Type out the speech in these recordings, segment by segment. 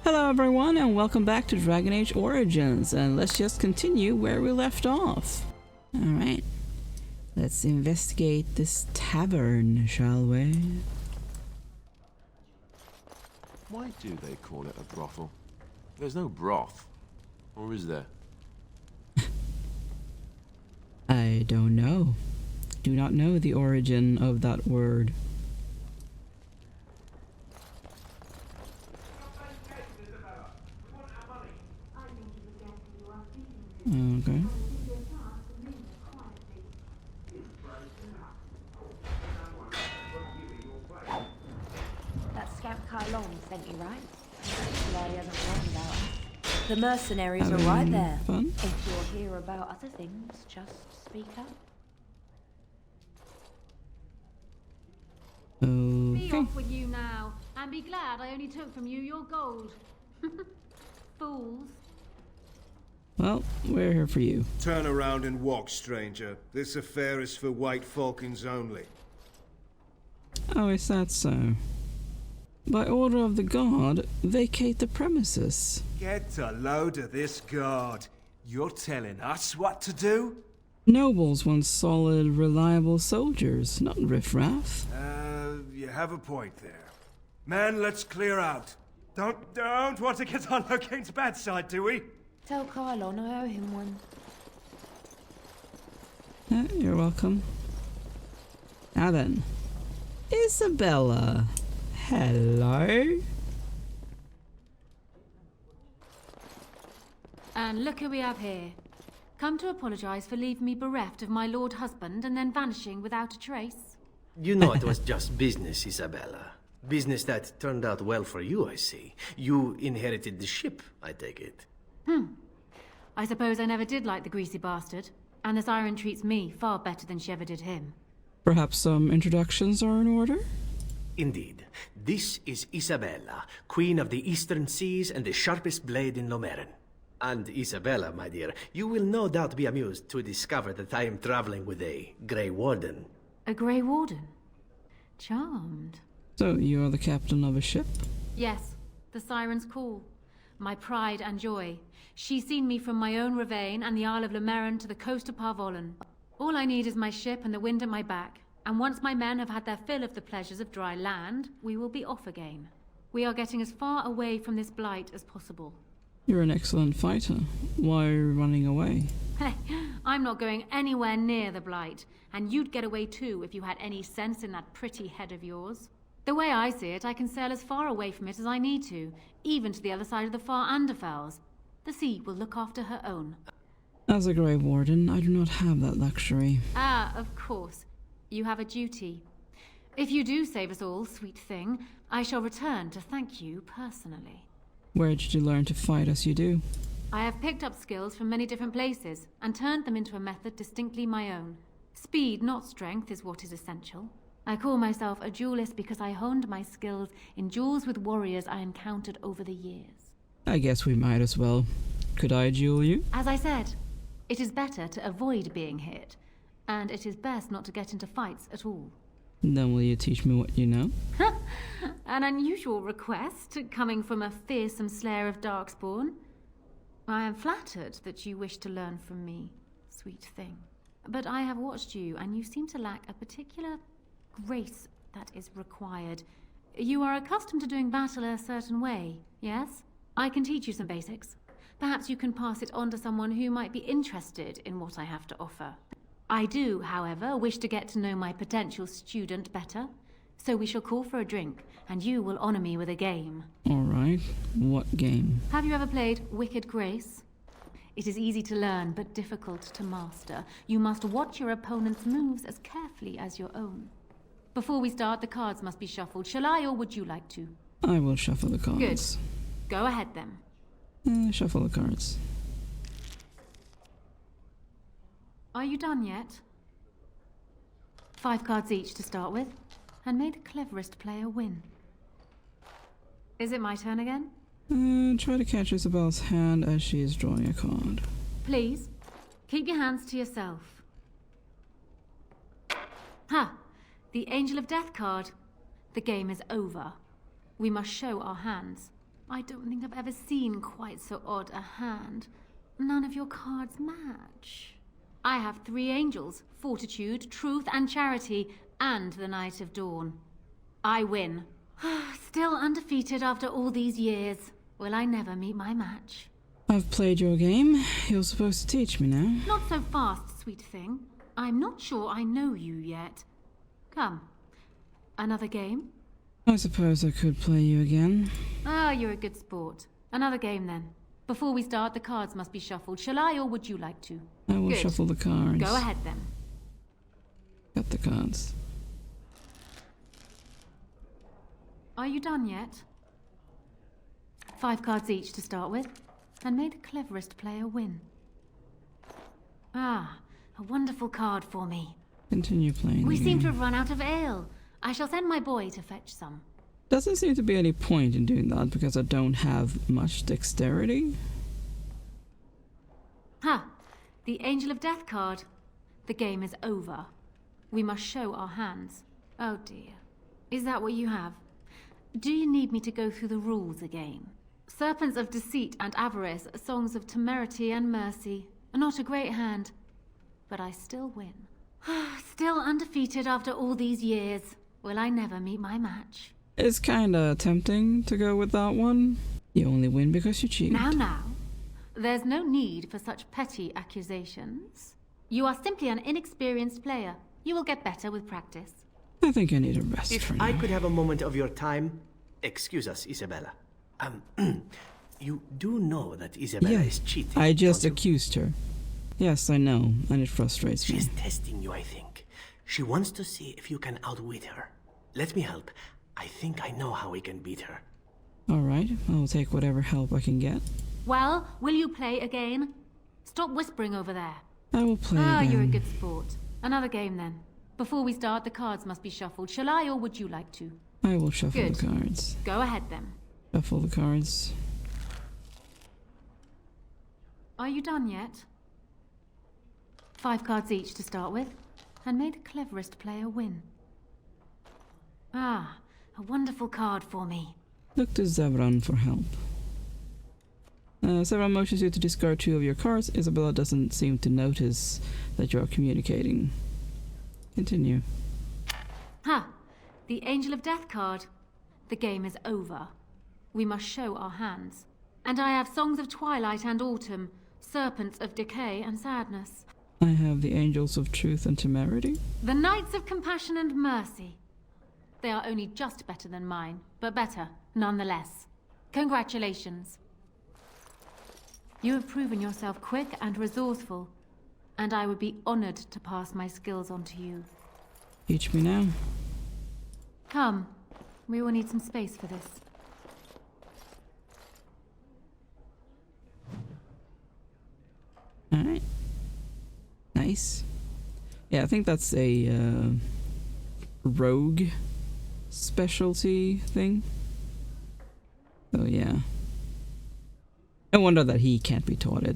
Hello everyone and welcome back to Dragon Age Origins, and let's just continue where we left off. Alright, let's investigate this tavern, shall we? Why do they call it a brothel? There's no broth. Or is there? I don't know. Do not know the origin of that word. Okay. That scout Kylon sent you, right? Why he hasn't warned about us. The mercenaries are right there. Fun? If you'll hear about other things, just speak up. Be Okay. off with you now, and be glad I only took from you your gold. Fools. Well, we're here for you. Turn around and walk, stranger. This affair is for white falcons only. Oh, is that so? By order of the guard, vacate the premises. Get a load of this guard. You're telling us what to do? Nobles want solid, reliable soldiers, not riffraff. You have a point there. Man, let's clear out. Don't want to get on Locane's bad side, do we? Tell Kylon I owe him one. You're welcome. Now then, Isabella. Hello? And look who we have here. Come to apologize for leaving me bereft of my lord husband and then vanishing without a trace. You know it was just business, Isabella. Business that turned out well for you, I see. You inherited the ship, I take it. I suppose I never did like the greasy bastard, and the siren treats me far better than she ever did him. Perhaps some introductions are in order? Indeed. This is Isabella, Queen of the Eastern Seas and the sharpest blade in Lomerin. And Isabella, my dear, you will no doubt be amused to discover that I am traveling with a Grey Warden. A Grey Warden? Charmed. So, you're the captain of a ship? Yes, the siren's call. My pride and joy. She's seen me from my own ravine and the Isle of Lomerin to the coast of Parvolan. All I need is my ship and the wind at my back. And once my men have had their fill of the pleasures of dry land, we will be off again. We are getting as far away from this blight as possible. You're an excellent fighter. Why are you running away? Hey, I'm not going anywhere near the blight, and you'd get away too if you had any sense in that pretty head of yours. The way I see it, I can sail as far away from it as I need to, even to the other side of the far Anderfels. The sea will look after her own. As a Grey Warden, I do not have that luxury. Ah, of course. You have a duty. If you do save us all, sweet thing, I shall return to thank you personally. Where did you learn to fight as you do? I have picked up skills from many different places and turned them into a method distinctly my own. Speed, not strength, is what is essential. I call myself a duelist because I honed my skills in duels with warriors I encountered over the years. I guess we might as well. Could I duel you? As I said, it is better to avoid being hit, and it is best not to get into fights at all. Then will you teach me what you know? An unusual request, coming from a fearsome slayer of darkspawn. I am flattered that you wish to learn from me, sweet thing. But I have watched you, and you seem to lack a particular grace that is required. You are accustomed to doing battle a certain way, yes? I can teach you some basics. Perhaps you can pass it on to someone who might be interested in what I have to offer. I do, however, wish to get to know my potential student better. So we shall call for a drink, and you will honor me with a game. Alright, what game? Have you ever played Wicked Grace? It is easy to learn, but difficult to master. You must watch your opponent's moves as carefully as your own. Before we start, the cards must be shuffled. Shall I, or would you like to? I will shuffle the cards. Good. Go ahead, then. Shuffle the cards. Are you done yet? 5 cards each to start with, and may the cleverest player win. Is it my turn again? Try to catch Isabel's hand as she is drawing a card. Please, keep your hands to yourself. Ha! The Angel of Death card. The game is over. We must show our hands. I don't think I've ever seen quite so odd a hand. None of your cards match. I have 3 angels: fortitude, truth, and charity, and the Knight of Dawn. I win. Still undefeated after all these years. Will I never meet my match? I've played your game. You're supposed to teach me now. Not so fast, sweet thing. I'm not sure I know you yet. Come. Another game? I suppose I could play you again. Ah, you're a good sport. Another game then. Before we start, the cards must be shuffled. Shall I, or would you like to? I will Good. shuffle the cards. Go ahead then. Got the cards. Are you done yet? 5 cards each to start with, and may the cleverest player win. Ah, a wonderful card for me. Continue playing. We the seem game. to have run out of ale. I shall send my boy to fetch some. Doesn't seem to be any point in doing that because I don't have much dexterity. Ha! The Angel of Death card. The game is over. We must show our hands. Oh dear. Is that what you have? Do you need me to go through the rules again? Serpents of Deceit and Avarice, Songs of Temerity and Mercy. Not a great hand, but I still win. Still undefeated after all these years. Will I never meet my match? It's kinda tempting to go with that one. You only win because you cheat. Now. There's no need for such petty accusations. You are simply an inexperienced player. You will get better with practice. I think I need a rest If for now. I could have a moment of your time, excuse us, Isabella. You do know that Isabella Yeah, is cheating. I just don't you? accused her. Yes, I know, and it frustrates me. She's testing you, I think. She wants to see if you can outwit her. Let me help. I think I know how we can beat her. Alright, I'll take whatever help I can get. Well, will you play again? Stop whispering over there. I will play Ah, again. you're a good sport. Another game then. Before we start, the cards must be shuffled. Shall I, or would you like to? I will shuffle Good. the cards. Go ahead then. Shuffle the cards. Are you done yet? 5 cards each to start with, and may the cleverest player win. Ah, a wonderful card for me. Look to Zevran for help. Zevran motions you to discard 2 of your cards. Isabella doesn't seem to notice that you are communicating. Continue. Ha! The Angel of Death card. The game is over. We must show our hands. And I have Songs of Twilight and Autumn, Serpents of Decay and Sadness. I have the Angels of Truth and Temerity. The Knights of Compassion and Mercy. They are only just better than mine, but better, nonetheless. Congratulations. You have proven yourself quick and resourceful, and I would be honored to pass my skills on to you. Teach me now. Come, we will need some space for this. Alright. Nice. Yeah, I think that's a rogue specialty thing. So yeah. No wonder that he can't be taught it.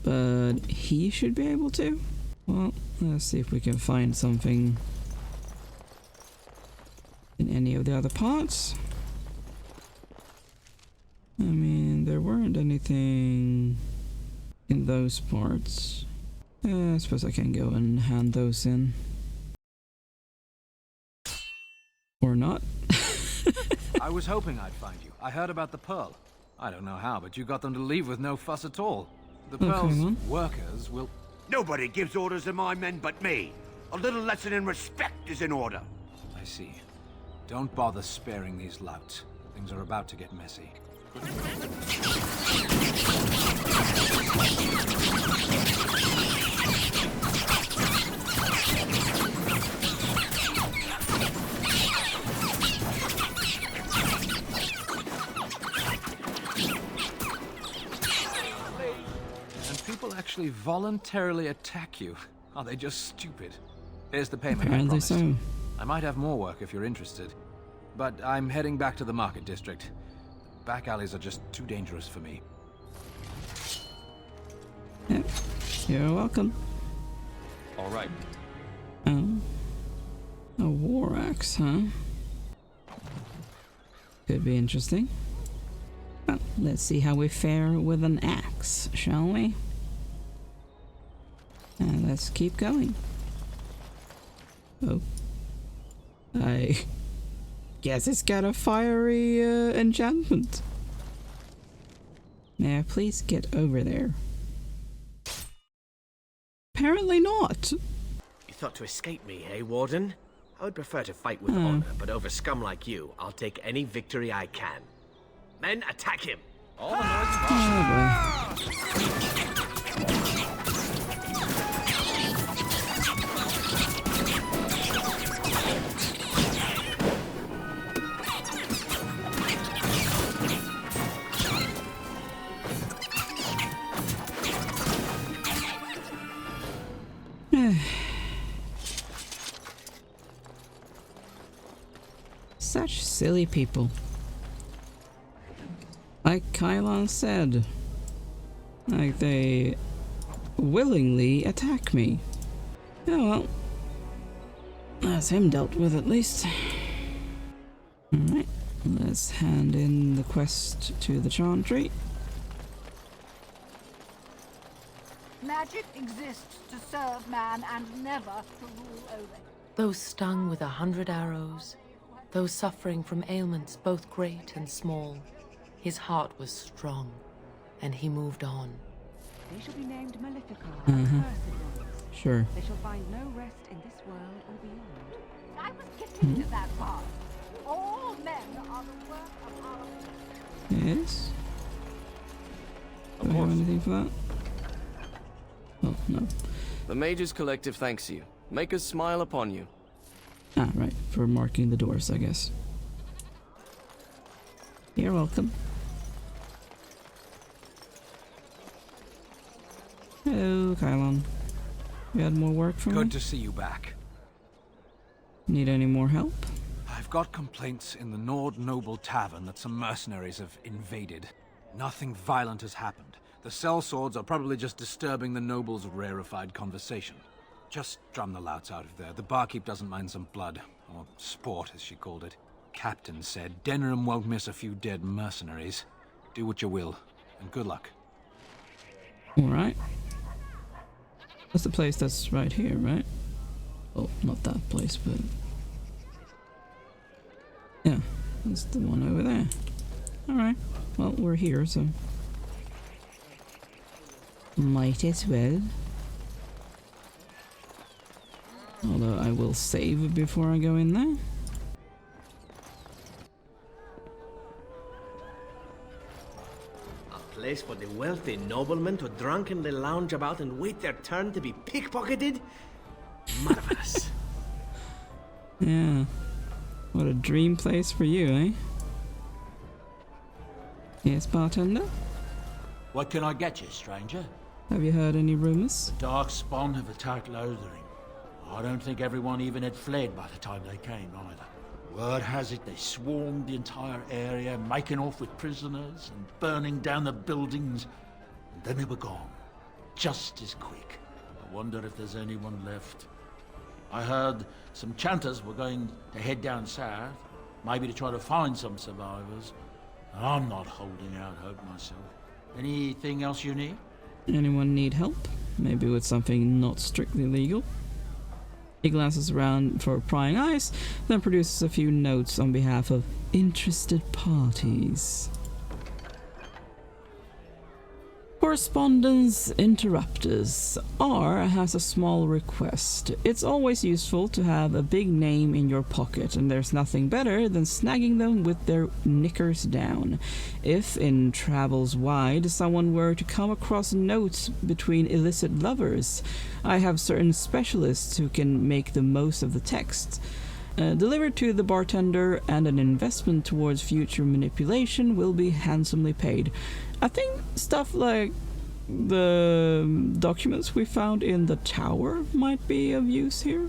But he should be able to. Well, let's see if we can find something in any of the other parts. I mean, there weren't anything in those parts. I suppose I can go and hand those in. Or not. I was hoping I'd find you. I heard about the Pearl. I don't know how, but you got them to leave with no fuss at all. The Okay, Pearl's well. workers will... Nobody gives orders to my men but me. A little lesson in respect is in order. I see. Don't bother sparing these louts. Things are about to get messy. And people actually voluntarily attack you. Are they just stupid? Here's the payment I Apparently promised. so. I might have more work if you're interested. But I'm heading back to the market district. Back alleys are just too dangerous for me. Yep. You're welcome. All right. Oh. A war axe, huh? Could be interesting. Well, let's see how we fare with an axe, shall we? And let's keep going. Oh. I guess it's got a fiery enchantment. May I please get over there? Apparently not. You thought to escape me, eh, Warden? I would prefer to fight with honor, but over scum like you, I'll take any victory I can. Men, attack him! All the noise Such silly people. Like Kylon said, like they willingly attack me. Oh well, that's him dealt with at least. Alright, let's hand in the quest to the Chantry. Magic exists to serve man and never to rule over him. Those stung with 100 arrows, those suffering from ailments both great and small, his heart was strong, and he moved on. They shall be named Maleficar and Mercenaries. Sure. They shall find no rest in this world or beyond. I was getting to that part. All men are the work of our... Yes? Do I have anything for that? Oh, no. The Mage's collective thanks you. Make us smile upon you. Ah, right. For marking the doors, I guess. You're welcome. Hello, Kylon. You had more work for me? Good to see you back. Need any more help? I've got complaints in the Nord Noble Tavern that some mercenaries have invaded. Nothing violent has happened. The sellswords are probably just disturbing the nobles' rarefied conversation. Just drum the louts out of there. The barkeep doesn't mind some blood. Or sport, as she called it. Captain said Denerim won't miss a few dead mercenaries. Do what you will, and good luck. Alright. That's the place that's right here, right? Oh, not that place, but... yeah, that's the one over there. Alright, well, we're here, so... might as well. Although I will save before I go in there. A place for the wealthy noblemen to drunkenly lounge about and wait their turn to be pickpocketed? Marvelous. Yeah. What a dream place for you, eh? Yes, bartender? What can I get you, stranger? Have you heard any rumors? The dark spawn have attacked Lothering. I don't think everyone even had fled by the time they came, either. Word has it they swarmed the entire area, making off with prisoners and burning down the buildings. And then they were gone. Just as quick. I wonder if there's anyone left. I heard some chanters were going to head down south, maybe to try to find some survivors. I'm not holding out hope myself. Anything else you need? Anyone need help? Maybe with something not strictly legal? He glances around for prying eyes, then produces a few notes on behalf of interested parties. Correspondence interrupters. R has a small request. It's always useful to have a big name in your pocket, and there's nothing better than snagging them with their knickers down. If, in travels wide, someone were to come across notes between illicit lovers, I have certain specialists who can make the most of the text. Delivered to the bartender, and an investment towards future manipulation will be handsomely paid. I think stuff like the documents we found in the tower might be of use here.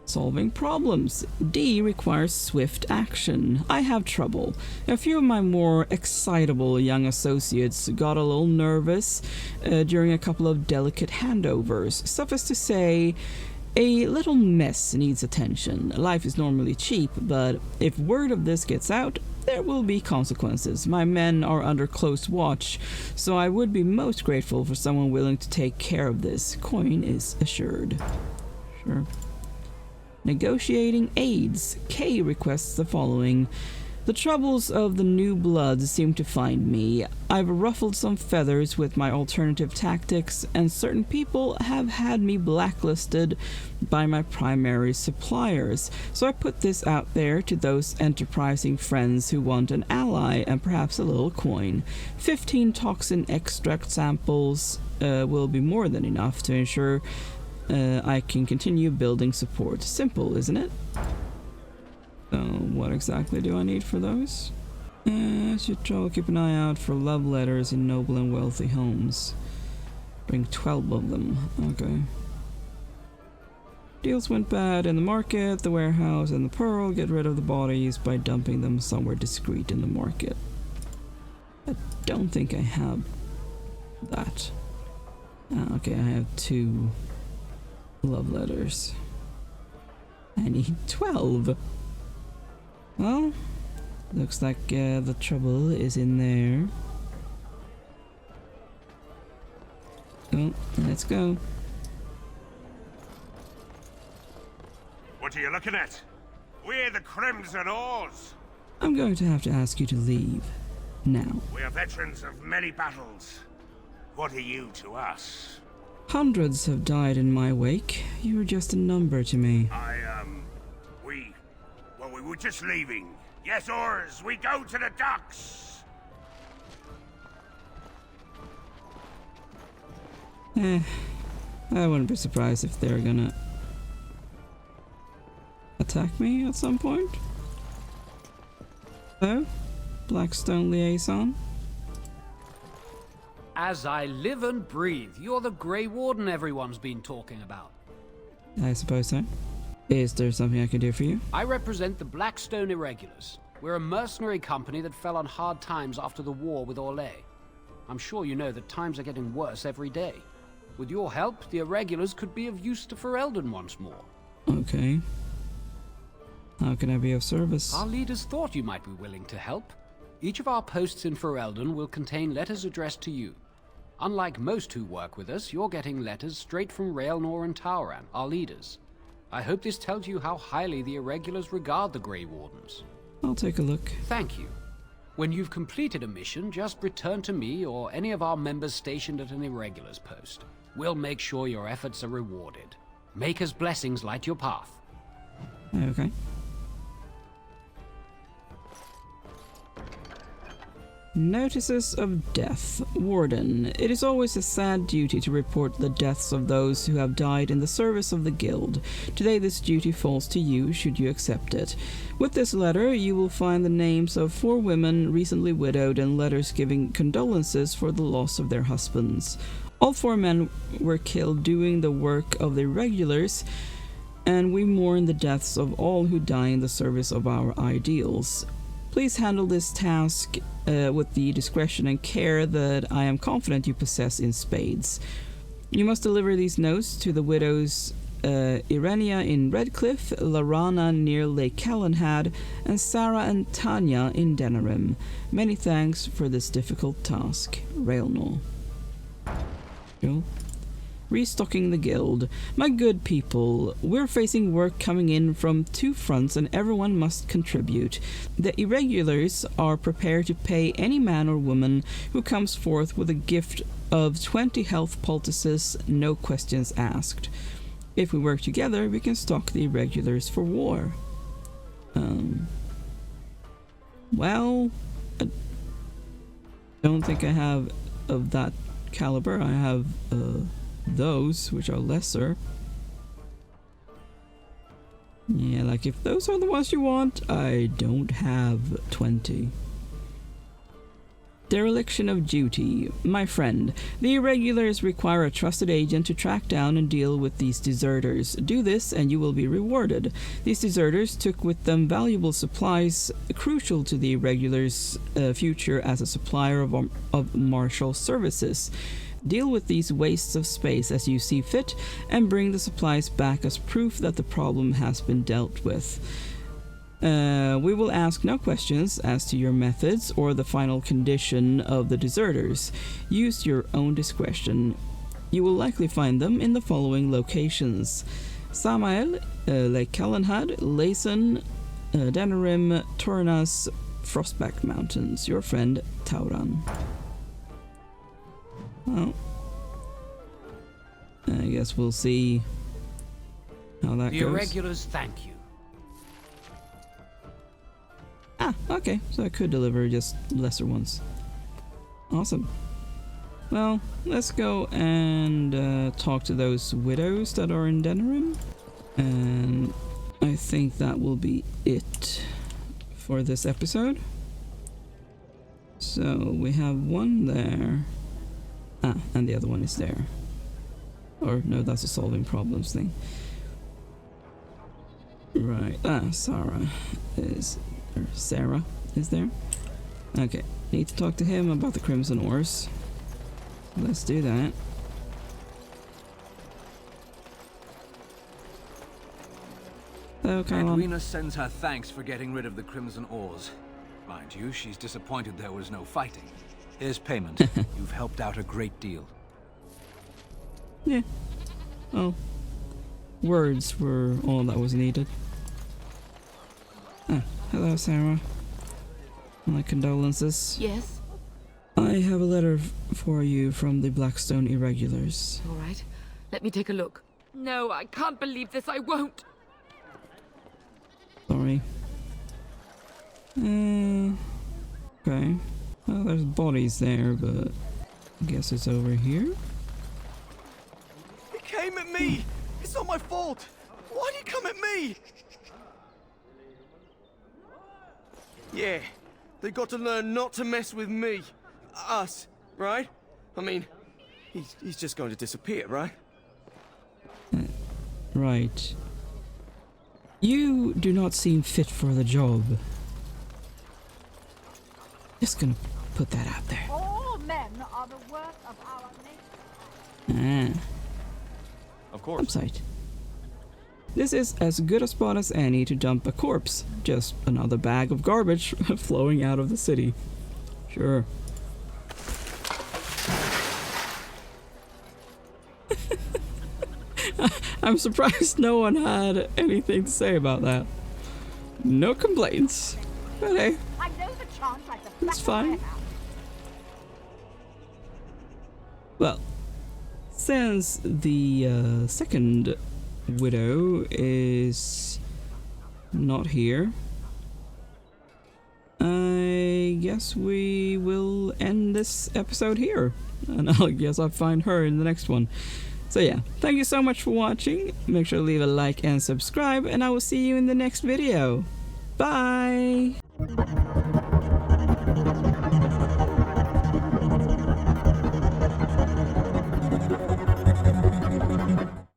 Solving problems. D requires swift action. I have trouble. A few of my more excitable young associates got a little nervous during a couple of delicate handovers. Suffice to say, A little mess needs attention. Life is normally cheap, but if word of this gets out, there will be consequences. My men are under close watch, so I would be most grateful for someone willing to take care of this. Coin is assured. Sure. Negotiating aids. K requests the following. The troubles of the new blood seem to find me. I've ruffled some feathers with my alternative tactics, and certain people have had me blacklisted by my primary suppliers. So I put this out there to those enterprising friends who want an ally and perhaps a little coin. 15 toxin extract samples will be more than enough to ensure I can continue building support. Simple, isn't it? So, what exactly do I need for those? I should try to keep an eye out for love letters in noble and wealthy homes. Bring 12 of them. Okay. Deals went bad in the market, the warehouse, and the pearl. Get rid of the bodies by dumping them somewhere discreet in the market. I don't think I have that. Okay, I have 2 love letters. I need 12. Well, looks like the trouble is in there. Oh, let's go. What are you looking at? We're the Crimson Oars. I'm going to have to ask you to leave. Now. We are veterans of many battles. What are you to us? Hundreds have died in my wake. You are just a number to me. We were just leaving. Yes, oars, we go to the docks. I wouldn't be surprised if they're gonna attack me at some point. So, Blackstone liaison. As I live and breathe, you're the Grey Warden everyone's been talking about. I suppose so. Is there something I can do for you? I represent the Blackstone Irregulars. We're a mercenary company that fell on hard times after the war with Orlais. I'm sure you know that times are getting worse every day. With your help, the Irregulars could be of use to Ferelden once more. Okay. How can I be of service? Our leaders thought you might be willing to help. Each of our posts in Ferelden will contain letters addressed to you. Unlike most who work with us, you're getting letters straight from Raelnor and Tauran, our leaders. I hope this tells you how highly the Irregulars regard the Grey Wardens. I'll take a look. Thank you. When you've completed a mission, just return to me or any of our members stationed at an Irregulars post. We'll make sure your efforts are rewarded. Maker's blessings light your path. Okay. Notices of death. Warden, it is always a sad duty to report the deaths of those who have died in the service of the guild. Today this duty falls to you, should you accept it. With this letter, you will find the names of 4 women recently widowed and letters giving condolences for the loss of their husbands. All 4 men were killed doing the work of the Irregulars, and we mourn the deaths of all who die in the service of our ideals. Please handle this task with the discretion and care that I am confident you possess in spades. You must deliver these notes to the widows Irenia in Redcliffe, Larana near Lake Callanhad, and Sarah and Tanya in Denerim. Many thanks for this difficult task. Raelnor. Cool. Restocking the guild. My good people, we're facing work coming in from 2 fronts and everyone must contribute. The Irregulars are prepared to pay any man or woman who comes forth with a gift of 20 health poultices, no questions asked. If we work together, we can stock the Irregulars for war. Well, I don't think I have of that caliber. I have, those, which are lesser. Yeah, like if those are the ones you want, I don't have 20. Dereliction of duty. My friend, the Irregulars require a trusted agent to track down and deal with these deserters. Do this and you will be rewarded. These deserters took with them valuable supplies crucial to the Irregulars' future as a supplier of martial services. Deal with these wastes of space as you see fit, and bring the supplies back as proof that the problem has been dealt with. We will ask no questions as to your methods or the final condition of the deserters. Use your own discretion. You will likely find them in the following locations: Samael, Lake Callanhad, Layson, Denerim, Tornas, Frostback Mountains. Your friend, Tauran. Well, I guess we'll see how that The goes. irregulars thank you. Ah, okay, so I could deliver just lesser ones. Awesome. Well, let's go and talk to those widows that are in Denerim. And I think that will be it for this episode. So we have one there. Ah, and the other one is there. Or no, that's a solving problems thing. Right. Ah, Sarah is there. Okay, need to talk to him about the Crimson Ores. Let's do that. Okay. Edwina sends her thanks for getting rid of the Crimson Ores. Mind you, she's disappointed there was no fighting. Here's payment. You've helped out a great deal. Yeah. Oh. Words were all that was needed. Ah, hello, Sarah. My condolences. Yes? I have a letter for you from the Blackstone Irregulars. All right. Let me take a look. No, I can't believe this. I won't. Sorry. Okay. Well, there's bodies there, but I guess it's over here. He came at me! It's not my fault! Why'd he come at me? Yeah, they got to learn not to mess with me. Us, right? I mean, he's just going to disappear, right? Right. You do not seem fit for the job. Just gonna put that out there. All men are the work of our nature. Ah. Of course. Campsite. This is as good a spot as any to dump a corpse. Just another bag of garbage flowing out of the city. Sure. I'm surprised no one had anything to say about that. No complaints. But hey, I know the chance like the it's back of my fine. hand. Well, since the second widow is not here, I guess we will end this episode here. And I guess I'll find her in the next one. So yeah, thank you so much for watching. Make sure to leave a like and subscribe, and I will see you in the next video. Bye!